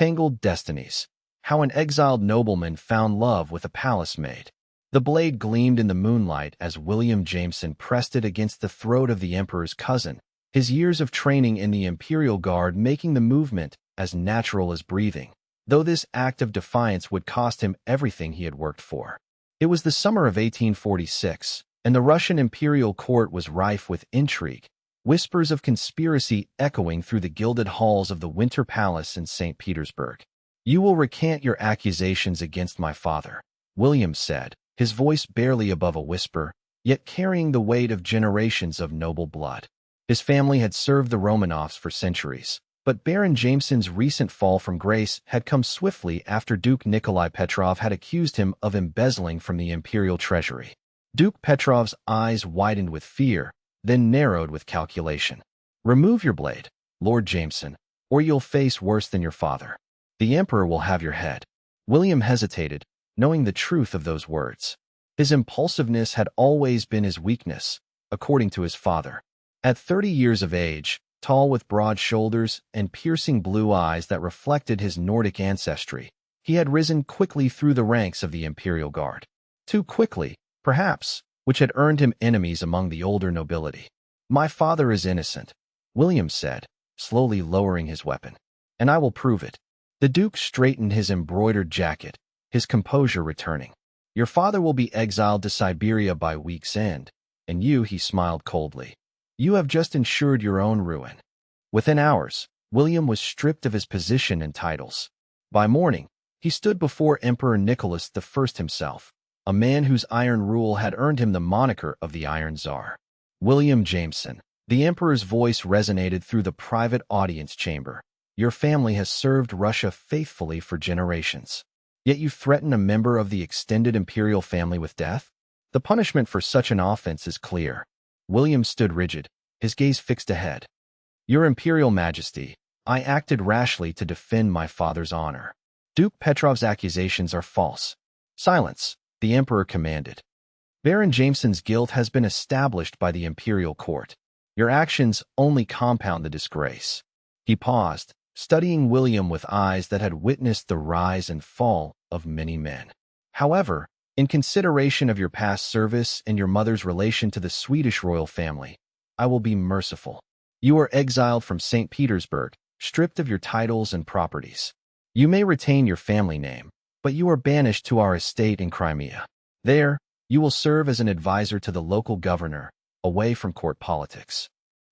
Tangled Destinies. How an exiled nobleman found love with a palace maid. The blade gleamed in the moonlight as William Jameson pressed it against the throat of the emperor's cousin, his years of training in the imperial guard making the movement as natural as breathing, though this act of defiance would cost him everything he had worked for. It was the summer of 1846, and the Russian imperial court was rife with intrigue, whispers of conspiracy echoing through the gilded halls of the Winter Palace in St. Petersburg. "You will recant your accusations against my father," William said, his voice barely above a whisper, yet carrying the weight of generations of noble blood. His family had served the Romanovs for centuries, but Baron Jameson's recent fall from grace had come swiftly after Duke Nikolai Petrov had accused him of embezzling from the imperial treasury. Duke Petrov's eyes widened with fear, then narrowed with calculation. "Remove your blade, Lord Jameson, or you'll face worse than your father. The emperor will have your head." William hesitated, knowing the truth of those words. His impulsiveness had always been his weakness, according to his father. At 30 years of age, tall with broad shoulders and piercing blue eyes that reflected his Nordic ancestry, he had risen quickly through the ranks of the imperial guard. Too quickly, perhaps, which had earned him enemies among the older nobility. "My father is innocent," William said, slowly lowering his weapon. "And I will prove it." The Duke straightened his embroidered jacket, his composure returning. "Your father will be exiled to Siberia by week's end, and you," he smiled coldly, "you have just ensured your own ruin." Within hours, William was stripped of his position and titles. By morning, he stood before Emperor Nicholas I himself, a man whose iron rule had earned him the moniker of the Iron Tsar. "William Jameson," the emperor's voice resonated through the private audience chamber. "Your family has served Russia faithfully for generations. Yet you threaten a member of the extended imperial family with death? The punishment for such an offense is clear." William stood rigid, his gaze fixed ahead. "Your Imperial Majesty, I acted rashly to defend my father's honor. Duke Petrov's accusations are false." "Silence," the emperor commanded. "Baron Jameson's guilt has been established by the imperial court. Your actions only compound the disgrace." He paused, studying William with eyes that had witnessed the rise and fall of many men. "However, in consideration of your past service and your mother's relation to the Swedish royal family, I will be merciful. You are exiled from St. Petersburg, stripped of your titles and properties. You may retain your family name, but you are banished to our estate in Crimea. There, you will serve as an advisor to the local governor, away from court politics."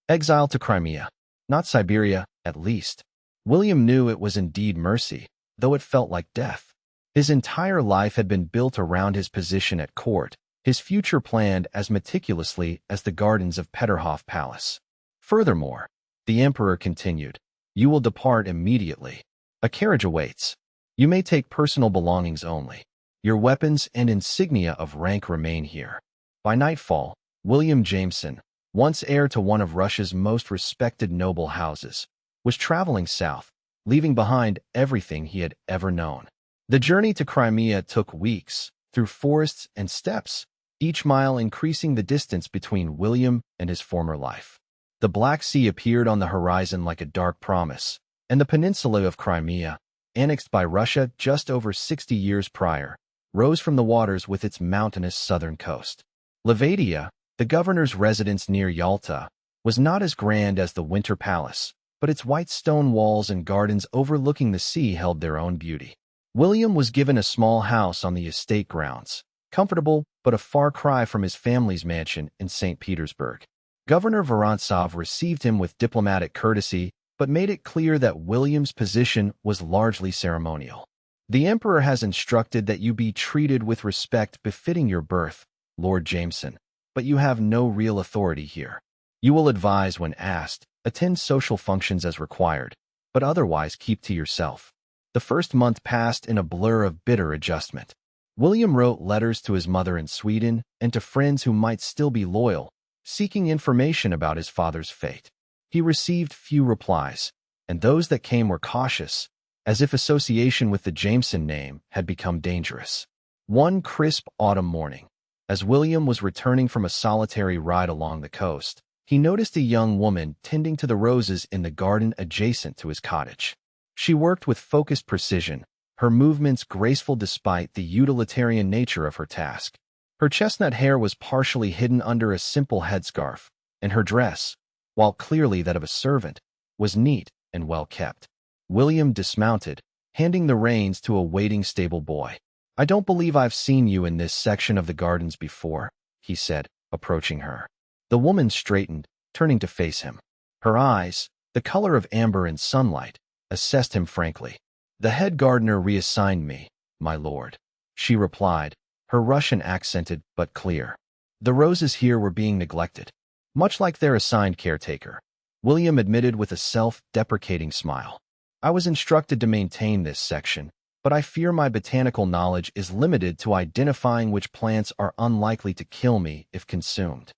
Exiled to Crimea, not Siberia, at least. William knew it was indeed mercy, though it felt like death. His entire life had been built around his position at court, his future planned as meticulously as the gardens of Peterhof Palace. Furthermore, the emperor continued, "You will depart immediately. A carriage awaits. You may take personal belongings only. Your weapons and insignia of rank remain here." By nightfall, William Jameson, once heir to one of Russia's most respected noble houses, was traveling south, leaving behind everything he had ever known. The journey to Crimea took weeks, through forests and steppes, each mile increasing the distance between William and his former life. The Black Sea appeared on the horizon like a dark promise, and the peninsula of Crimea, annexed by Russia just over 60 years prior, rose from the waters with its mountainous southern coast. Levadia, the governor's residence near Yalta, was not as grand as the Winter Palace, but its white stone walls and gardens overlooking the sea held their own beauty. William was given a small house on the estate grounds, comfortable but a far cry from his family's mansion in St. Petersburg. Governor Vorontsov received him with diplomatic courtesy, but made it clear that William's position was largely ceremonial. "The emperor has instructed that you be treated with respect befitting your birth, Lord Jameson, but you have no real authority here. You will advise when asked, attend social functions as required, but otherwise keep to yourself." The first month passed in a blur of bitter adjustment. William wrote letters to his mother in Sweden and to friends who might still be loyal, seeking information about his father's fate. He received few replies, and those that came were cautious, as if association with the Jameson name had become dangerous. One crisp autumn morning, as William was returning from a solitary ride along the coast, he noticed a young woman tending to the roses in the garden adjacent to his cottage. She worked with focused precision, her movements graceful despite the utilitarian nature of her task. Her chestnut hair was partially hidden under a simple headscarf, and her dress, while clearly that of a servant, was neat and well kept. William dismounted, handing the reins to a waiting stable boy. "I don't believe I've seen you in this section of the gardens before," he said, approaching her. The woman straightened, turning to face him. Her eyes, the color of amber in sunlight, assessed him frankly. "The head gardener reassigned me, my lord," she replied, her Russian accented but clear. "The roses here were being neglected, much like their assigned caretaker," William admitted with a self-deprecating smile. "I was instructed to maintain this section, but I fear my botanical knowledge is limited to identifying which plants are unlikely to kill me if consumed."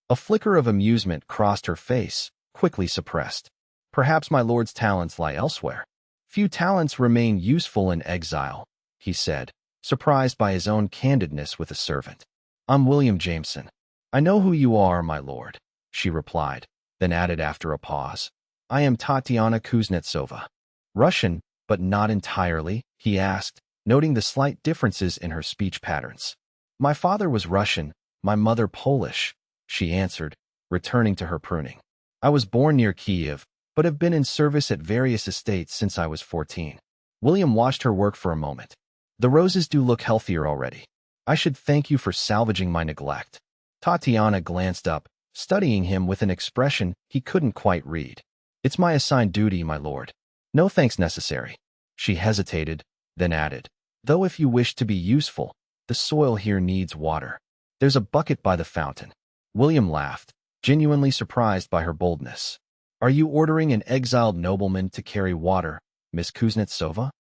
A flicker of amusement crossed her face, quickly suppressed. "Perhaps my lord's talents lie elsewhere." "Few talents remain useful in exile," he said, surprised by his own candidness with a servant. "I'm William Jameson." "I know who you are, my lord," she replied, then added after a pause. "I am Tatiana Kuznetsova." "Russian, but not entirely?" he asked, noting the slight differences in her speech patterns. "My father was Russian, my mother Polish," she answered, returning to her pruning. "I was born near Kiev, but have been in service at various estates since I was 14. William watched her work for a moment. "The roses do look healthier already. I should thank you for salvaging my neglect." Tatiana glanced up, studying him with an expression he couldn't quite read. "It's my assigned duty, my lord. No thanks necessary." She hesitated, then added, "Though if you wish to be useful, the soil here needs water. There's a bucket by the fountain." William laughed, genuinely surprised by her boldness. "Are you ordering an exiled nobleman to carry water, Miss Kuznetsova?"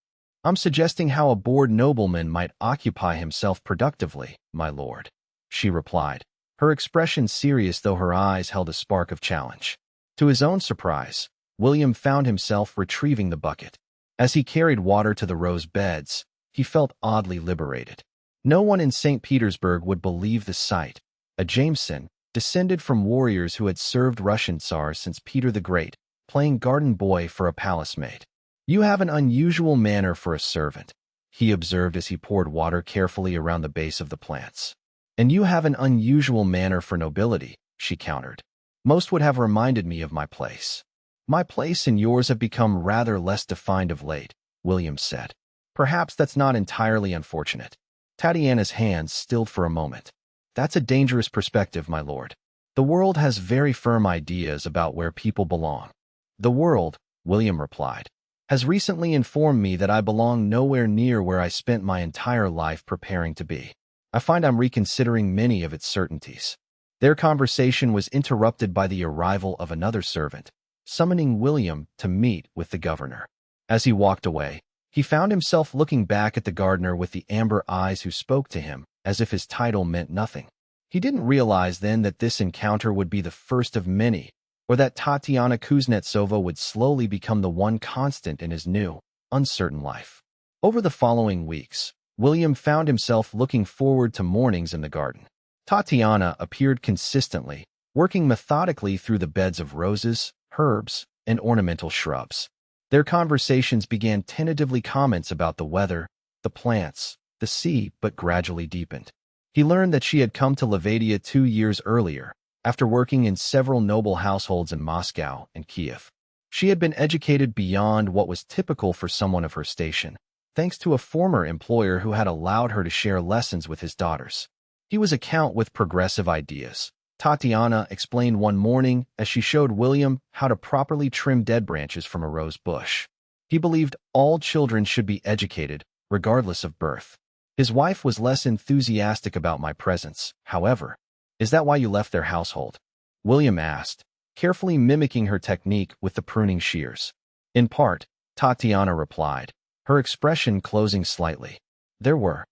"I'm suggesting how a bored nobleman might occupy himself productively, my lord," she replied, her expression serious though her eyes held a spark of challenge. To his own surprise, William found himself retrieving the bucket. As he carried water to the rose beds, he felt oddly liberated. No one in St. Petersburg would believe the sight. A Jameson, descended from warriors who had served Russian Tsars since Peter the Great, playing garden boy for a palace maid. "You have an unusual manner for a servant," he observed as he poured water carefully around the base of the plants. "And you have an unusual manner for nobility," she countered. "Most would have reminded me of my place." "My place and yours have become rather less defined of late," William said. "Perhaps that's not entirely unfortunate." Tatiana's hands stilled for a moment. "That's a dangerous perspective, my lord. The world has very firm ideas about where people belong." "The world," William replied, "has recently informed me that I belong nowhere near where I spent my entire life preparing to be. I find I'm reconsidering many of its certainties." Their conversation was interrupted by the arrival of another servant, summoning William to meet with the governor. As he walked away, he found himself looking back at the gardener with the amber eyes who spoke to him, as if his title meant nothing. He didn't realize then that this encounter would be the first of many, or that Tatiana Kuznetsova would slowly become the one constant in his new, uncertain life. Over the following weeks, William found himself looking forward to mornings in the garden. Tatiana appeared consistently, working methodically through the beds of roses, herbs, and ornamental shrubs. Their conversations began tentatively comments about the weather, the plants, the sea, but gradually deepened. He learned that she had come to Levadia 2 years earlier, after working in several noble households in Moscow and Kiev. She had been educated beyond what was typical for someone of her station, thanks to a former employer who had allowed her to share lessons with his daughters. He was a count with progressive ideas, Tatiana explained one morning as she showed William how to properly trim dead branches from a rose bush. He believed all children should be educated, regardless of birth. His wife was less enthusiastic about my presence, however. "Is that why you left their household?" William asked, carefully mimicking her technique with the pruning shears. "In part," Tatiana replied, her expression closing slightly. "There were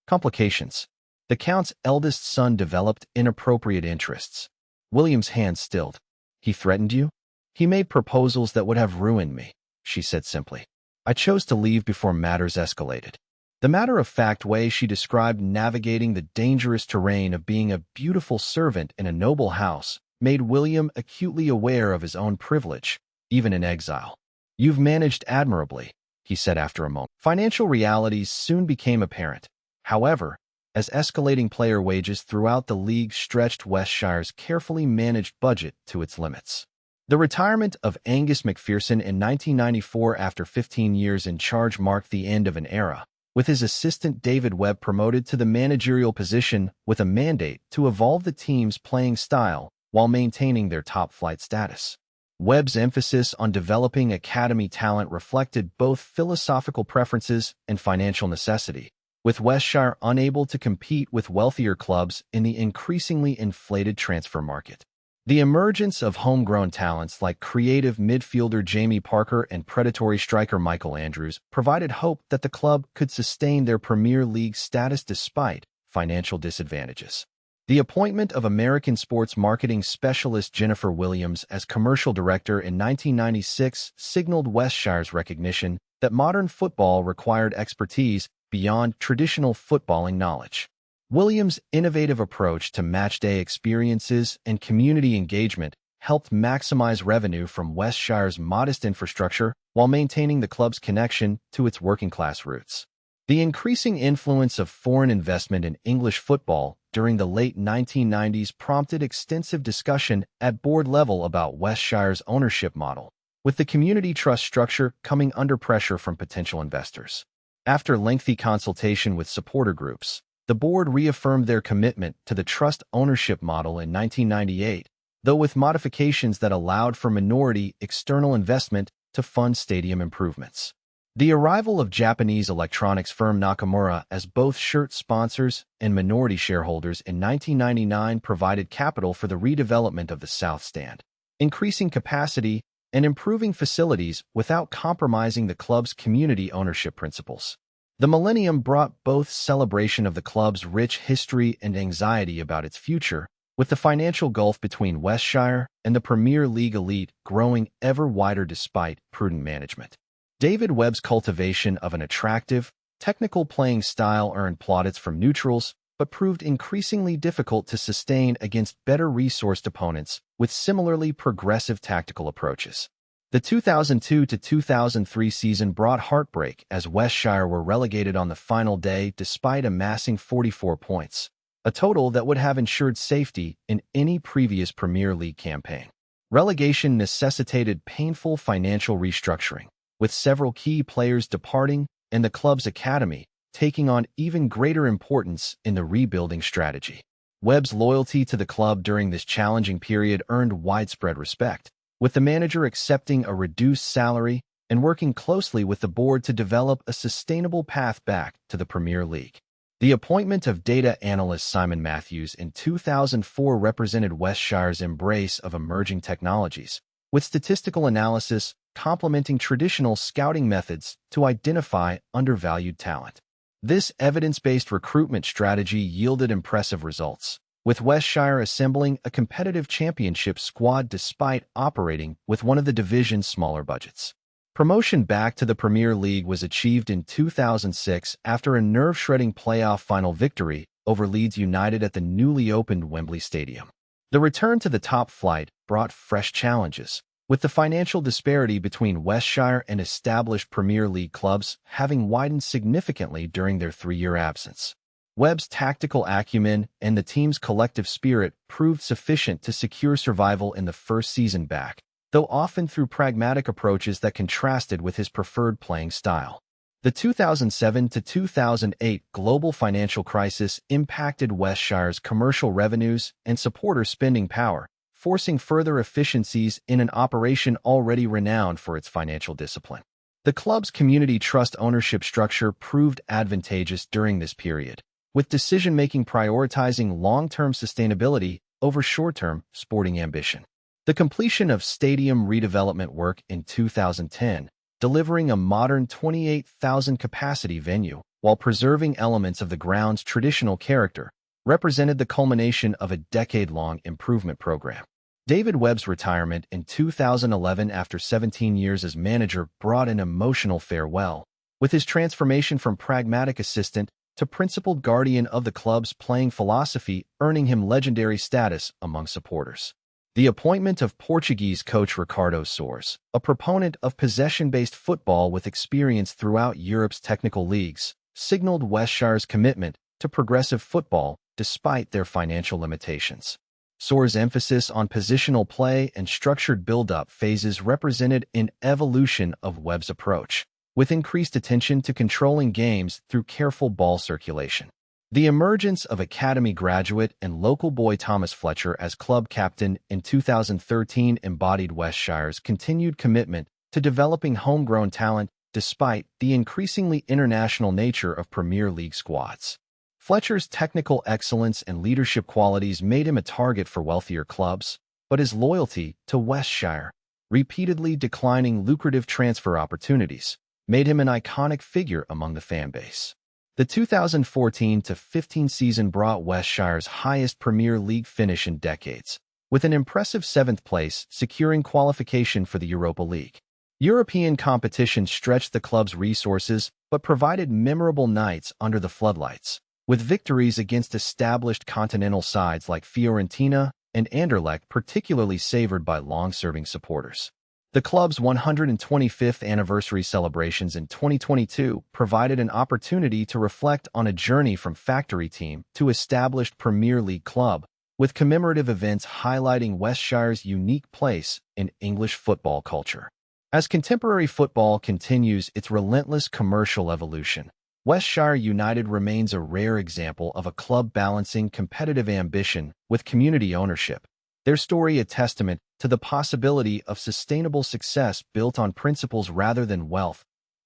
complications. The Count's eldest son developed inappropriate interests." William's hand stilled. "He threatened you?" "He made proposals that would have ruined me," she said simply. "I chose to leave before matters escalated." The matter-of-fact way she described navigating the dangerous terrain of being a beautiful servant in a noble house made William acutely aware of his own privilege, even in exile. "You've managed admirably," he said after a moment. Financial realities soon became apparent. However, as escalating player wages throughout the league stretched West Shire's carefully managed budget to its limits. The retirement of Angus McPherson in 1994 after 15 years in charge marked the end of an era, with his assistant David Webb promoted to the managerial position with a mandate to evolve the team's playing style while maintaining their top-flight status. Webb's emphasis on developing academy talent reflected both philosophical preferences and financial necessity, with West Shire unable to compete with wealthier clubs in the increasingly inflated transfer market. The emergence of homegrown talents like creative midfielder Jamie Parker and predatory striker Michael Andrews provided hope that the club could sustain their Premier League status despite financial disadvantages. The appointment of American sports marketing specialist Jennifer Williams as commercial director in 1996 signaled West Shire's recognition that modern football required expertise beyond traditional footballing knowledge. Williams' innovative approach to matchday experiences and community engagement helped maximize revenue from West Shire's modest infrastructure while maintaining the club's connection to its working-class roots. The increasing influence of foreign investment in English football during the late 1990s prompted extensive discussion at board level about West Shire's ownership model, with the community trust structure coming under pressure from potential investors. After lengthy consultation with supporter groups, the board reaffirmed their commitment to the trust ownership model in 1998, though with modifications that allowed for minority external investment to fund stadium improvements. The arrival of Japanese electronics firm Nakamura as both shirt sponsors and minority shareholders in 1999 provided capital for the redevelopment of the South Stand, increasing capacity and improving facilities without compromising the club's community ownership principles. The millennium brought both celebration of the club's rich history and anxiety about its future, with the financial gulf between West Shire and the Premier League elite growing ever wider despite prudent management. David Webb's cultivation of an attractive, technical playing style earned plaudits from neutrals, but proved increasingly difficult to sustain against better-resourced opponents with similarly progressive tactical approaches. The 2002-2003 season brought heartbreak as West Shire were relegated on the final day despite amassing 44 points, a total that would have ensured safety in any previous Premier League campaign. Relegation necessitated painful financial restructuring, with several key players departing and the club's academy taking on even greater importance in the rebuilding strategy. Webb's loyalty to the club during this challenging period earned widespread respect, with the manager accepting a reduced salary and working closely with the board to develop a sustainable path back to the Premier League. The appointment of data analyst Simon Matthews in 2004 represented West Shire's embrace of emerging technologies, with statistical analysis complementing traditional scouting methods to identify undervalued talent. This evidence-based recruitment strategy yielded impressive results, with West Shire assembling a competitive championship squad despite operating with one of the division's smaller budgets. Promotion back to the Premier League was achieved in 2006 after a nerve-shredding playoff final victory over Leeds United at the newly opened Wembley Stadium. The return to the top flight brought fresh challenges, with the financial disparity between West Shire and established Premier League clubs having widened significantly during their 3-year absence. Webb's tactical acumen and the team's collective spirit proved sufficient to secure survival in the first season back, though often through pragmatic approaches that contrasted with his preferred playing style. The 2007-2008 global financial crisis impacted West Shire's commercial revenues and supporter spending power, forcing further efficiencies in an operation already renowned for its financial discipline. The club's community trust ownership structure proved advantageous during this period, with decision-making prioritizing long-term sustainability over short-term sporting ambition. The completion of stadium redevelopment work in 2010, delivering a modern 28,000-capacity venue while preserving elements of the ground's traditional character, represented the culmination of a decade-long improvement program. David Webb's retirement in 2011 after 17 years as manager brought an emotional farewell, with his transformation from pragmatic assistant to principled guardian of the club's playing philosophy earning him legendary status among supporters. The appointment of Portuguese coach Ricardo Soares, a proponent of possession-based football with experience throughout Europe's technical leagues, signaled West Shire's commitment to progressive football despite their financial limitations. Soares' emphasis on positional play and structured build-up phases represented an evolution of Webb's approach, with increased attention to controlling games through careful ball circulation. The emergence of academy graduate and local boy Thomas Fletcher as club captain in 2013 embodied West Shire's continued commitment to developing homegrown talent despite the increasingly international nature of Premier League squads. Fletcher's technical excellence and leadership qualities made him a target for wealthier clubs, but his loyalty to West Shire, repeatedly declining lucrative transfer opportunities, made him an iconic figure among the fan base. The 2014-15 season brought West Shire's highest Premier League finish in decades, with an impressive 7th place securing qualification for the Europa League. European competition stretched the club's resources but provided memorable nights under the floodlights, with victories against established continental sides like Fiorentina and Anderlecht particularly savored by long-serving supporters. The club's 125th anniversary celebrations in 2022 provided an opportunity to reflect on a journey from factory team to established Premier League club, with commemorative events highlighting West Shire's unique place in English football culture. As contemporary football continues its relentless commercial evolution, West Shire United remains a rare example of a club balancing competitive ambition with community ownership. Their story a testament to the possibility of sustainable success built on principles rather than wealth.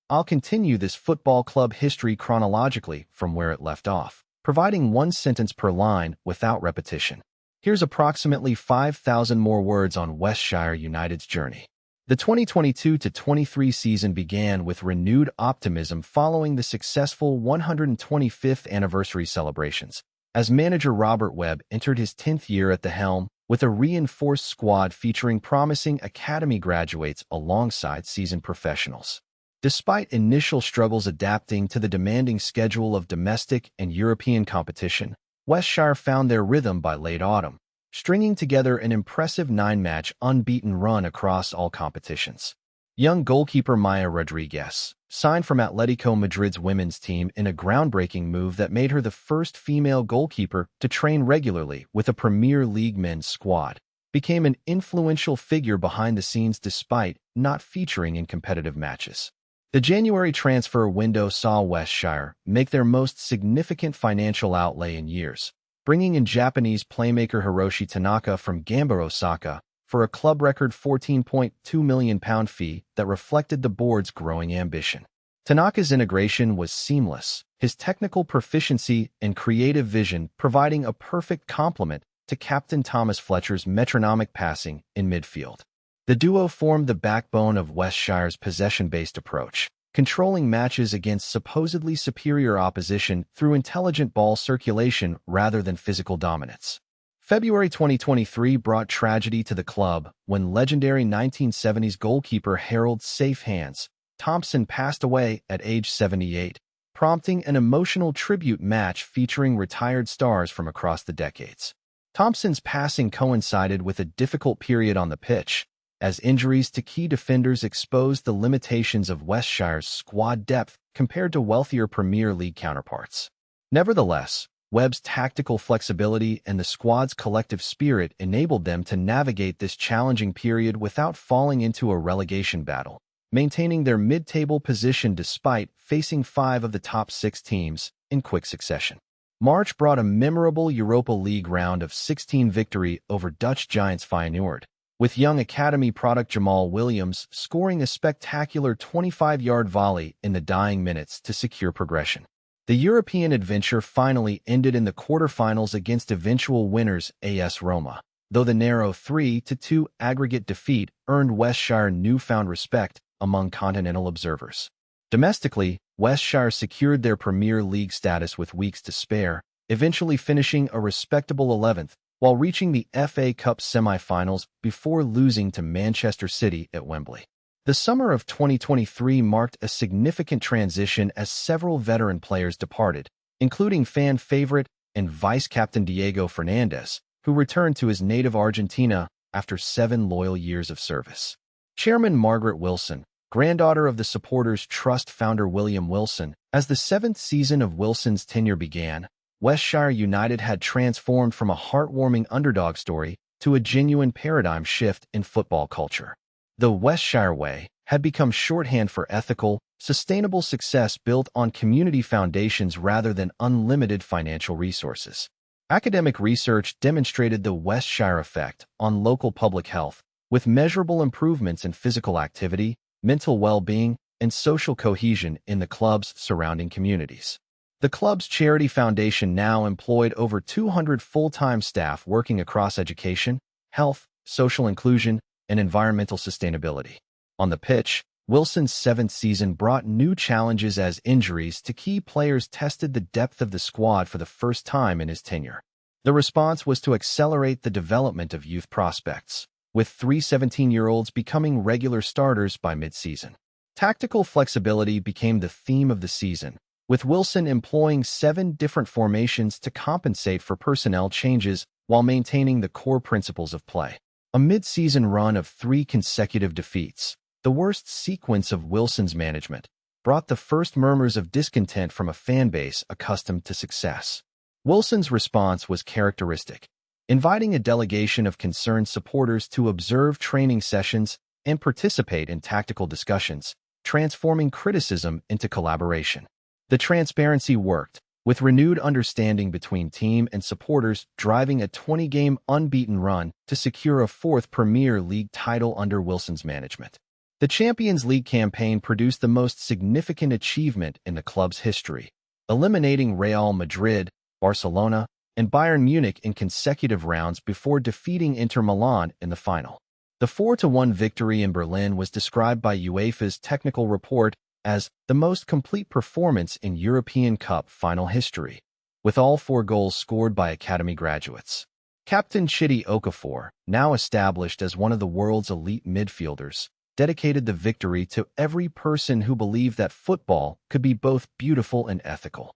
I'll continue this football club history chronologically from where it left off, providing one sentence per line without repetition. Here's approximately 5,000 more words on West Shire United's journey. The 2022-23 season began with renewed optimism following the successful 125th anniversary celebrations, as manager Robert Webb entered his 10th year at the helm, with a reinforced squad featuring promising academy graduates alongside seasoned professionals. Despite initial struggles adapting to the demanding schedule of domestic and European competition, West Shire found their rhythm by late autumn, stringing together an impressive 9-match unbeaten run across all competitions. Young goalkeeper Maya Rodriguez signed from Atletico Madrid's women's team in a groundbreaking move that made her the first female goalkeeper to train regularly with a Premier League men's squad, became an influential figure behind the scenes despite not featuring in competitive matches. The January transfer window saw West Shire make their most significant financial outlay in years, bringing in Japanese playmaker Hiroshi Tanaka from Gamba Osaka for a club record £14.2 million fee that reflected the board's growing ambition. Tanaka's integration was seamless, his technical proficiency and creative vision providing a perfect complement to Captain Thomas Fletcher's metronomic passing in midfield. The duo formed the backbone of West Shire's possession-based approach, controlling matches against supposedly superior opposition through intelligent ball circulation rather than physical dominance. February 2023 brought tragedy to the club when legendary 1970s goalkeeper Harold "Safe Hands" Thompson passed away at age 78, prompting an emotional tribute match featuring retired stars from across the decades. Thompson's passing coincided with a difficult period on the pitch, as injuries to key defenders exposed the limitations of West Shire's squad depth compared to wealthier Premier League counterparts. Nevertheless, Webb's tactical flexibility and the squad's collective spirit enabled them to navigate this challenging period without falling into a relegation battle, maintaining their mid-table position despite facing 5 of the top 6 teams in quick succession. March brought a memorable Europa League round of 16 victory over Dutch giants Feyenoord, with young academy product Jamal Williams scoring a spectacular 25-yard volley in the dying minutes to secure progression. The European adventure finally ended in the quarterfinals against eventual winners AS Roma, though the narrow 3-2 aggregate defeat earned West Shire newfound respect among continental observers. Domestically, West Shire secured their Premier League status with weeks to spare, eventually finishing a respectable 11th, while reaching the FA Cup semi-finals before losing to Manchester City at Wembley. The summer of 2023 marked a significant transition as several veteran players departed, including fan favorite and vice-captain Diego Fernandez, who returned to his native Argentina after 7 loyal years of service. Chairman Margaret Wilson, granddaughter of the Supporters Trust founder William Wilson, as the 7th season of Wilson's tenure began, Westshire United had transformed from a heartwarming underdog story to a genuine paradigm shift in football culture. The Westshire Way had become shorthand for ethical, sustainable success built on community foundations rather than unlimited financial resources. Academic research demonstrated the Westshire effect on local public health, with measurable improvements in physical activity, mental well-being, and social cohesion in the club's surrounding communities. The club's charity foundation now employed over 200 full-time staff working across education, health, social inclusion, and environmental sustainability. On the pitch, Wilson's 7th season brought new challenges as injuries to key players tested the depth of the squad for the first time in his tenure. The response was to accelerate the development of youth prospects, with 3 17-year-olds becoming regular starters by mid-season. Tactical flexibility became the theme of the season, with Wilson employing 7 different formations to compensate for personnel changes while maintaining the core principles of play. A mid-season run of 3 consecutive defeats, the worst sequence of Wilson's management, brought the first murmurs of discontent from a fan base accustomed to success. Wilson's response was characteristic, inviting a delegation of concerned supporters to observe training sessions and participate in tactical discussions, transforming criticism into collaboration. The transparency worked, with renewed understanding between team and supporters driving a 20-game unbeaten run to secure a 4th Premier League title under Wilson's management. The Champions League campaign produced the most significant achievement in the club's history, eliminating Real Madrid, Barcelona, and Bayern Munich in consecutive rounds before defeating Inter Milan in the final. The 4-1 victory in Berlin was described by UEFA's technical report as the most complete performance in European Cup final history, with all 4 goals scored by academy graduates. Captain Chidi Okafor, now established as one of the world's elite midfielders, dedicated the victory to every person who believed that football could be both beautiful and ethical.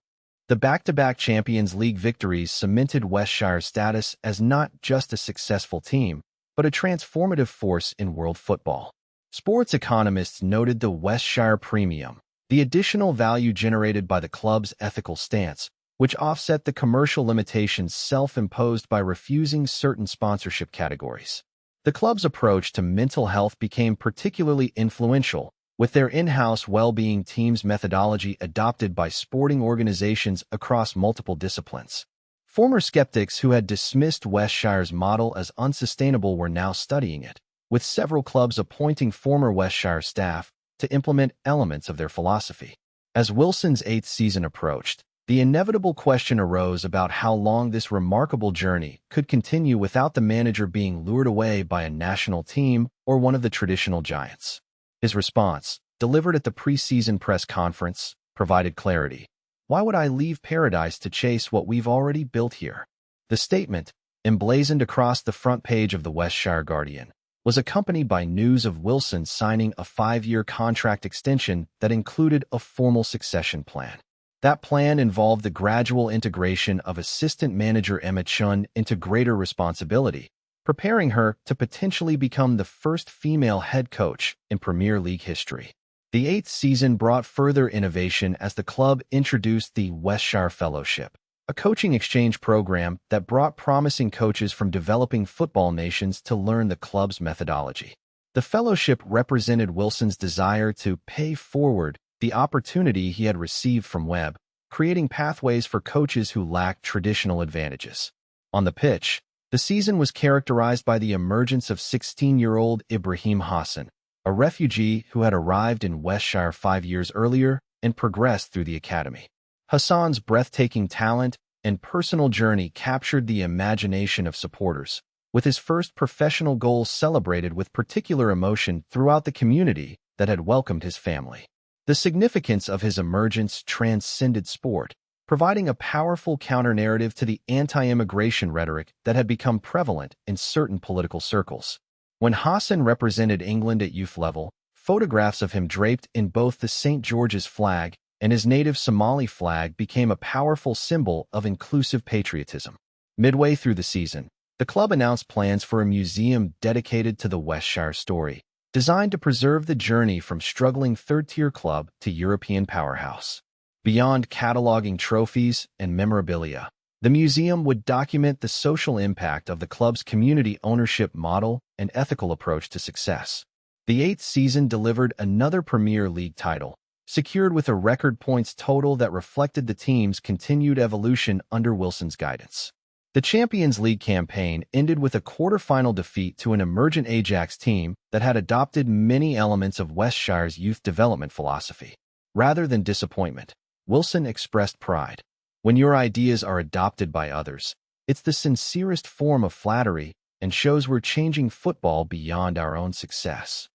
The back-to-back Champions League victories cemented Westshire's status as not just a successful team, but a transformative force in world football. Sports economists noted the Westshire premium, the additional value generated by the club's ethical stance, which offset the commercial limitations self-imposed by refusing certain sponsorship categories. The club's approach to mental health became particularly influential, with their in-house well-being team's methodology adopted by sporting organizations across multiple disciplines. Former skeptics who had dismissed Westshire's model as unsustainable were now studying it, with several clubs appointing former Westshire staff to implement elements of their philosophy. As Wilson's 8th season approached, the inevitable question arose about how long this remarkable journey could continue without the manager being lured away by a national team or one of the traditional giants. His response, delivered at the pre-season press conference, provided clarity. "Why would I leave paradise to chase what we've already built here?" The statement, emblazoned across the front page of the Westshire Guardian, was accompanied by news of Wilson signing a 5-year contract extension that included a formal succession plan. That plan involved the gradual integration of assistant manager Emma Chun into greater responsibility, preparing her to potentially become the first female head coach in Premier League history. The 8th season brought further innovation as the club introduced the Westshire Fellowship, a coaching exchange program that brought promising coaches from developing football nations to learn the club's methodology. The fellowship represented Wilson's desire to pay forward the opportunity he had received from Webb, creating pathways for coaches who lacked traditional advantages. On the pitch, the season was characterized by the emergence of 16-year-old Ibrahim Hassan, a refugee who had arrived in Westshire 5 years earlier and progressed through the academy. Hassan's breathtaking talent and personal journey captured the imagination of supporters, with his first professional goal celebrated with particular emotion throughout the community that had welcomed his family. The significance of his emergence transcended sport, providing a powerful counter-narrative to the anti-immigration rhetoric that had become prevalent in certain political circles. When Hassan represented England at youth level, photographs of him draped in both the St. George's flag and his native Somali flag became a powerful symbol of inclusive patriotism. Midway through the season, The club announced plans for a museum dedicated to the Westshire story, designed to preserve the journey from struggling third-tier club to European powerhouse. Beyond cataloging trophies and memorabilia, the museum would document the social impact of the club's community ownership model and ethical approach to success. The eighth season delivered another Premier League title, secured with a record points total that reflected the team's continued evolution under Wilson's guidance. The Champions League campaign ended with a quarter-final defeat to an emergent Ajax team that had adopted many elements of Westshire's youth development philosophy. Rather than disappointment, Wilson expressed pride. When your ideas are adopted by others, it's the sincerest form of flattery and shows we're changing football beyond our own success.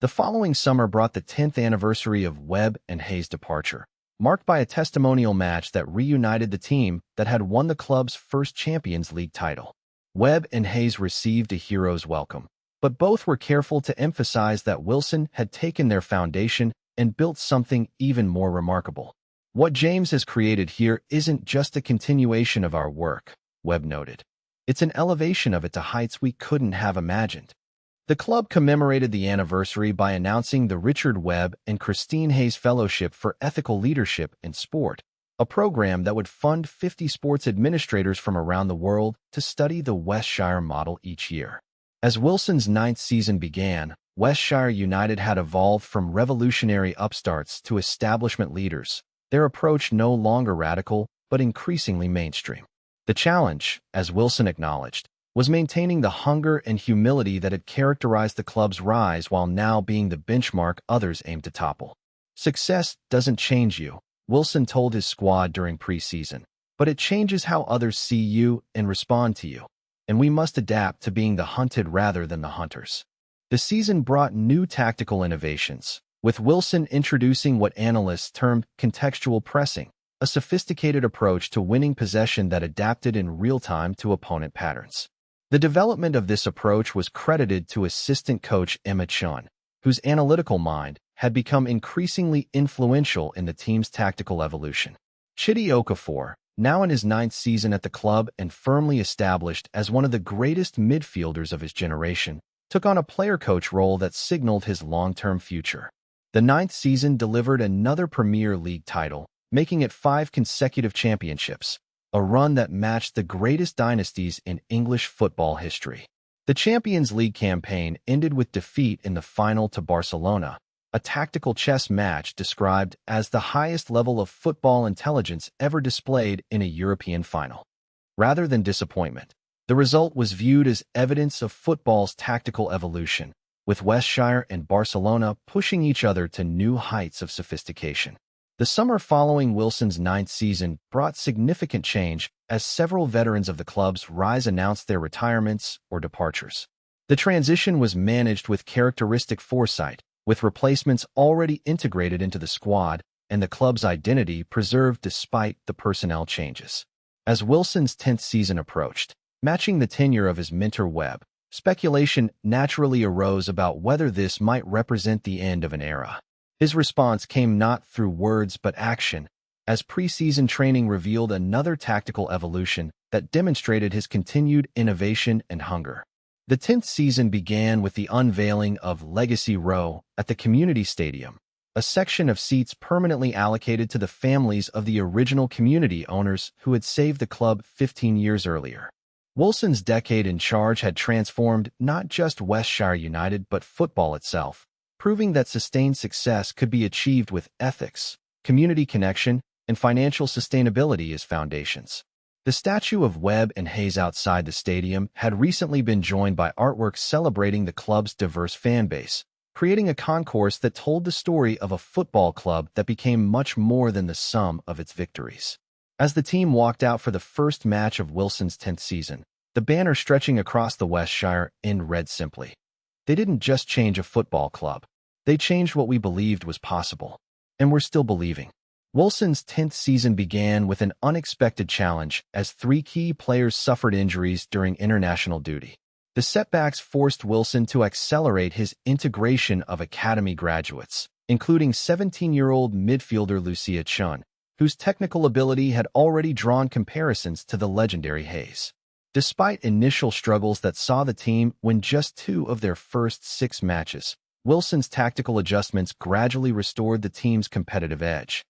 The following summer brought the 10th anniversary of Webb and Hayes' departure, marked by a testimonial match that reunited the team that had won the club's first Champions League title. Webb and Hayes received a hero's welcome, but both were careful to emphasize that Wilson had taken their foundation and built something even more remarkable. What James has created here isn't just a continuation of our work, Webb noted. It's an elevation of it to heights we couldn't have imagined. The club commemorated the anniversary by announcing the Richard Webb and Christine Hayes Fellowship for Ethical Leadership in Sport, a program that would fund 50 sports administrators from around the world to study the Westshire model each year. As Wilson's ninth season began, Westshire United had evolved from revolutionary upstarts to establishment leaders, their approach no longer radical but increasingly mainstream. The challenge, as Wilson acknowledged, was maintaining the hunger and humility that had characterized the club's rise while now being the benchmark others aimed to topple. Success doesn't change you, Wilson told his squad during preseason, but it changes how others see you and respond to you, and we must adapt to being the hunted rather than the hunters. The season brought new tactical innovations, with Wilson introducing what analysts termed contextual pressing, a sophisticated approach to winning possession that adapted in real time to opponent patterns. The development of this approach was credited to assistant coach Emma Chun, whose analytical mind had become increasingly influential in the team's tactical evolution. Chidi Okafor, now in his ninth season at the club and firmly established as one of the greatest midfielders of his generation, took on a player-coach role that signaled his long-term future. The ninth season delivered another Premier League title, making it 5 consecutive championships, a run that matched the greatest dynasties in English football history. The Champions League campaign ended with defeat in the final to Barcelona, a tactical chess match described as the highest level of football intelligence ever displayed in a European final. Rather than disappointment, the result was viewed as evidence of football's tactical evolution, with Westshire and Barcelona pushing each other to new heights of sophistication. The summer following Wilson's ninth season brought significant change as several veterans of the club's rise announced their retirements or departures. The transition was managed with characteristic foresight, with replacements already integrated into the squad and the club's identity preserved despite the personnel changes. As Wilson's 10th season approached, matching the tenure of his mentor Webb, speculation naturally arose about whether this might represent the end of an era. His response came not through words but action, as preseason training revealed another tactical evolution that demonstrated his continued innovation and hunger. The 10th season began with the unveiling of Legacy Row at the community stadium, a section of seats permanently allocated to the families of the original community owners who had saved the club 15 years earlier. Wilson's decade in charge had transformed not just Westshire United but football itself, proving that sustained success could be achieved with ethics, community connection, and financial sustainability as foundations. The statue of Webb and Hayes outside the stadium had recently been joined by artwork celebrating the club's diverse fan base, creating a concourse that told the story of a football club that became much more than the sum of its victories. As the team walked out for the first match of Wilson's 10th season, the banner stretching across the Westshire end read simply, "They didn't just change a football club. They changed what we believed was possible. And we're still believing." Wilson's 10th season began with an unexpected challenge as 3 key players suffered injuries during international duty. The setbacks forced Wilson to accelerate his integration of academy graduates, including 17-year-old midfielder Lucia Chun, whose technical ability had already drawn comparisons to the legendary Hayes. Despite initial struggles that saw the team win just 2 of their first 6 matches, Wilson's tactical adjustments gradually restored the team's competitive edge.